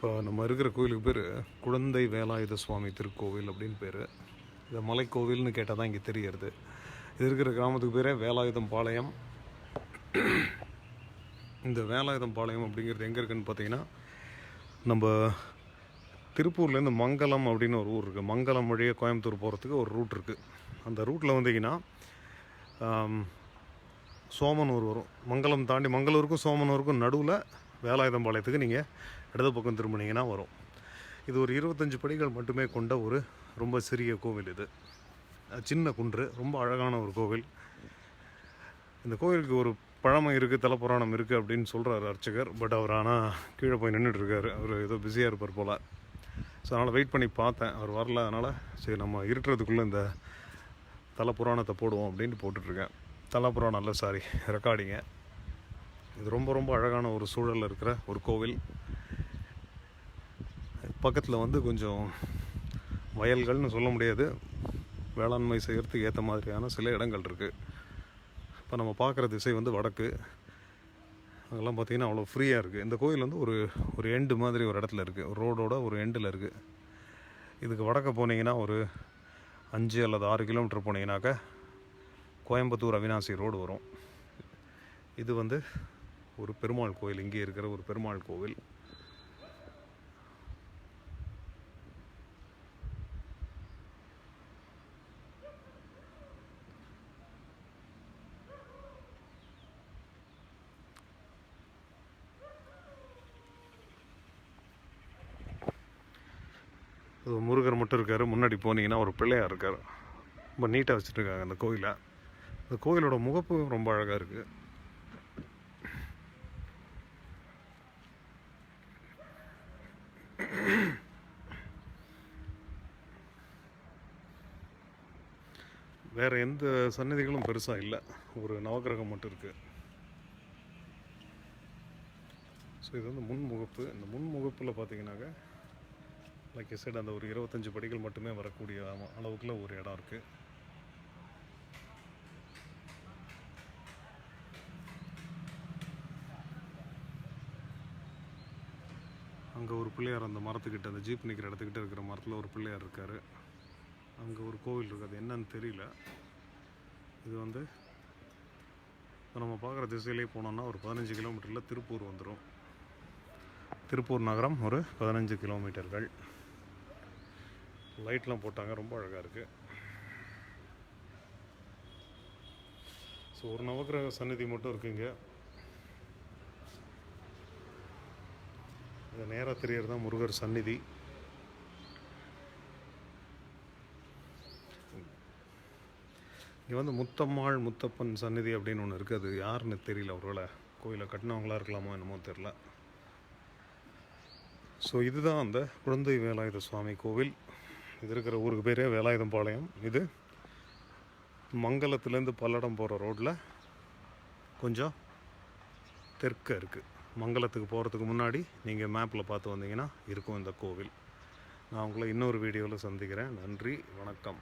இப்போ நம்ம இருக்கிற கோயிலுக்கு பேர் குழந்தை வேலாயுத சுவாமி திருக்கோவில் அப்படின்னு பேர். இதை மலைக்கோவில்னு கேட்டால் தான் இங்கே தெரியறது. இது இருக்கிற கிராமத்துக்கு பேரே வேலாயுதம் பாளையம். இந்த வேலாயுதம் பாளையம் அப்படிங்கிறது எங்கே இருக்குதுன்னு பார்த்தீங்கன்னா, நம்ம திருப்பூர்லேருந்து மங்கலம் அப்படின்னு ஒரு ஊர் இருக்குது. மங்கலம் வழியாக கோயம்புத்தூர் போகிறதுக்கு ஒரு ரூட் இருக்குது. அந்த ரூட்டில் வந்தீங்கன்னா சோமனூர் வரும். மங்கலம் தாண்டி மங்களூருக்கும் சோமனூருக்கும் நடுவில் வேலாயுதம் பாளையத்துக்கு நீங்கள் இடது பக்கம் திரும்பினீங்கன்னா வரும். இது ஒரு 25 படிகள் மட்டுமே கொண்ட ஒரு ரொம்ப சிறிய கோவில். இது சின்ன குன்று, ரொம்ப அழகான ஒரு கோவில். இந்த கோவிலுக்கு ஒரு பழமை இருக்குது, தலப்புராணம் இருக்குது அப்படின்னு சொல்கிறார் அர்ச்சகர். பட் அவர் ஆனால் கீழே போய் நின்றுட்டுருக்காரு. அவர் ஏதோ பிஸியாக இருப்பார் போல். ஸோ அதனால் வெயிட் பண்ணி பார்த்தேன், அவர் வரல. அதனால் சரி நம்ம இருட்டுறதுக்குள்ளே இந்த தலப்புராணத்தை போடுவோம் அப்படின்ட்டு போட்டுட்ருக்கேன். தலப்புராணம் இல்லை, சாரி, ரெக்கார்டிங்க. இது ரொம்ப ரொம்ப அழகான ஒரு சூழலில் இருக்கிற ஒரு கோவில். பக்கத்தில் கொஞ்சம் வயல்கள்னு சொல்ல முடியாது, வேளாண்மை செய்கிறதுக்கு ஏற்ற மாதிரியான சில இடங்கள் இருக்குது. இப்போ நம்ம பார்க்குற திசை வடக்கு. அதெல்லாம் பார்த்திங்கன்னா அவ்வளோ ஃப்ரீயாக இருக்குது. இந்த கோயில் ஒரு எண்டு மாதிரி ஒரு இடத்துல இருக்குது, ஒரு ரோடோட ஒரு எண்டில் இருக்குது. இதுக்கு வடக்க போனீங்கன்னா ஒரு 5 அல்லது 6 கிலோமீட்டர் போனீங்கன்னாக்கா கோயம்புத்தூர் அவினாசி ரோடு வரும். இது ஒரு பெருமாள் கோயில், இங்கே இருக்கிற ஒரு பெருமாள் கோவில். முருகர் மட்டும் இருக்கார். முன்னாடி போனீங்கன்னா ஒரு பிள்ளையார் இருக்கார். ரொம்ப நீட்டாக வச்சுருக்காங்க அந்த கோயிலை. அந்த கோயிலோட முகப்பு ரொம்ப அழகாக இருக்குது. வேறு எந்த சன்னதிகளும் பெருசாக இல்லை, ஒரு நவக்கிரகம் மட்டும் இருக்குது. ஸோ இது முன்முகப்பு. இந்த முன்முகப்பில் பார்த்தீங்கன்னாக்க லைக் சைடு அந்த ஒரு 25 படிகள் மட்டுமே வரக்கூடிய அளவுக்குள்ள ஒரு இடம் இருக்குது. அங்கே ஒரு பிள்ளையார், அந்த மரத்துக்கிட்ட, அந்த ஜீப் நிற்கிற இடத்துக்கிட்ட இருக்கிற மரத்தில் ஒரு பிள்ளையார் இருக்கார். அங்கே ஒரு கோவில் இருக்குது, அது என்னன்னு தெரியல. இது இப்போ நம்ம பார்க்குற திசையிலே போனோம்னா ஒரு 15 கிலோமீட்டரில் திருப்பூர் வந்துடும். திருப்பூர் நகரம் ஒரு 15 கிலோமீட்டர்கள். லைட்லாம் போட்டாங்க, ரொம்ப அழகாக இருக்குது. ஸோ ஒரு நவக்கிரக சந்நிதி மட்டும் இருக்குங்க. இது நேராக தெரியறது தான் முருகர் சந்நிதி. இங்கே முத்தம்மாள் முத்தப்பன் சந்நிதி அப்படின்னு ஒன்று இருக்குது. அது யாருன்னு தெரியல, ஒருவேளை கோயிலை கட்டினவங்களாக இருக்கலாமோ என்னமோ தெரில. ஸோ இதுதான் அந்த குழந்தை வேலாயுத சுவாமி கோவில். இது இருக்கிற ஊருக்கு பேரே வேலாயுதம் பாளையம். இது மங்கலத்துலேருந்து பல்லடம் போகிற ரோட்டில் கொஞ்சம் தெற்க இருக்குது. மங்கலத்துக்கு போகிறதுக்கு முன்னாடி நீங்கள் மேப்பில் பார்த்து வந்தீங்கன்னா இருக்கும் இந்த கோவில். நான் உங்களை இன்னொரு வீடியோவில் சந்திக்கிறேன். நன்றி, வணக்கம்.